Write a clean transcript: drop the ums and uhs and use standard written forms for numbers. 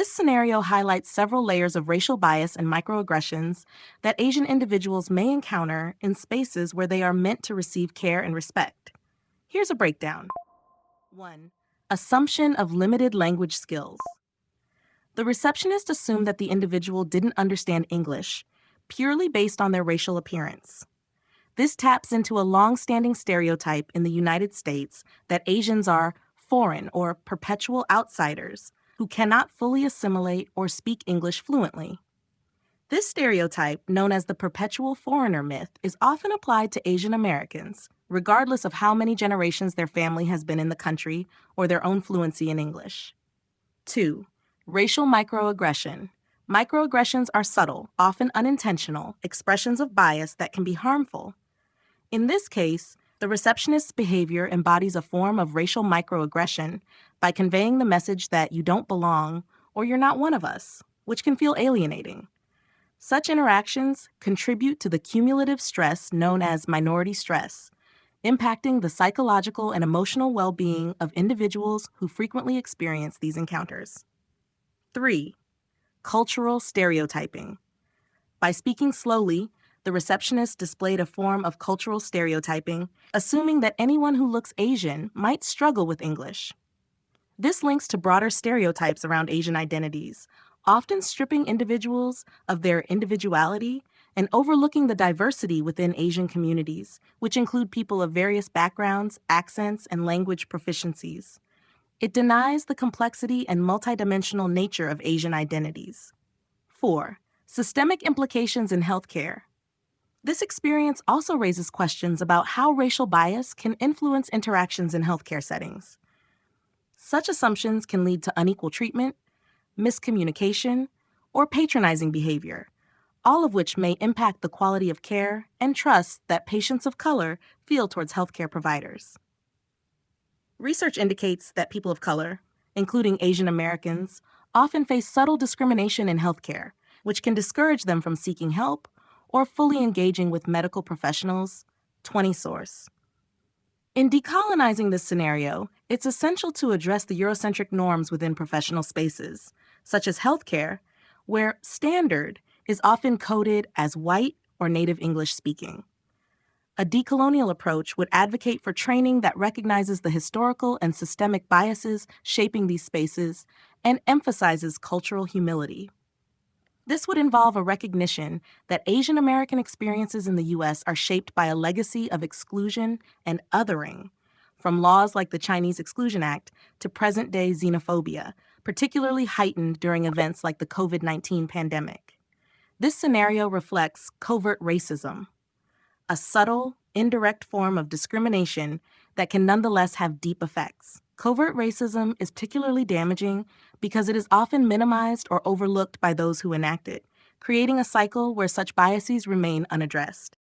This scenario highlights several layers of racial bias and microaggressions that Asian individuals may encounter in spaces where they are meant to receive care and respect. Here's a breakdown. 1. Assumption of limited language skills. The receptionist assumed that the individual didn't understand English, purely based on their racial appearance. This taps into a long-standing stereotype in the United States that Asians are foreign or perpetual outsiders who cannot fully assimilate or speak English fluently. This stereotype, known as the perpetual foreigner myth, is often applied to Asian Americans, regardless of how many generations their family has been in the country or their own fluency in English. 2. Racial microaggression. Microaggressions are subtle, often unintentional, expressions of bias that can be harmful. In this case, the receptionist's behavior embodies a form of racial microaggression by conveying the message that you don't belong or you're not one of us, which can feel alienating. Such interactions contribute to the cumulative stress known as minority stress, impacting the psychological and emotional well-being of individuals who frequently experience these encounters. 3. Cultural stereotyping. By speaking slowly, the receptionist displayed a form of cultural stereotyping, assuming that anyone who looks Asian might struggle with English. This links to broader stereotypes around Asian identities, often stripping individuals of their individuality and overlooking the diversity within Asian communities, which include people of various backgrounds, accents, and language proficiencies. It denies the complexity and multidimensional nature of Asian identities. 4. Systemic implications in healthcare. This experience also raises questions about how racial bias can influence interactions in healthcare settings. Such assumptions can lead to unequal treatment, miscommunication, or patronizing behavior, all of which may impact the quality of care and trust that patients of color feel towards healthcare providers. Research indicates that people of color, including Asian Americans, often face subtle discrimination in healthcare, which can discourage them from seeking help or fully engaging with medical professionals. 20 Source. In decolonizing this scenario, it's essential to address the Eurocentric norms within professional spaces, such as healthcare, where standard is often coded as white or native English speaking. A decolonial approach would advocate for training that recognizes the historical and systemic biases shaping these spaces and emphasizes cultural humility. This would involve a recognition that Asian American experiences in the U.S. are shaped by a legacy of exclusion and othering, from laws like the Chinese Exclusion Act to present-day xenophobia, particularly heightened during events like the COVID-19 pandemic. This scenario reflects covert racism, a subtle, indirect form of discrimination that can nonetheless have deep effects. Covert racism is particularly damaging because it is often minimized or overlooked by those who enact it, creating a cycle where such biases remain unaddressed.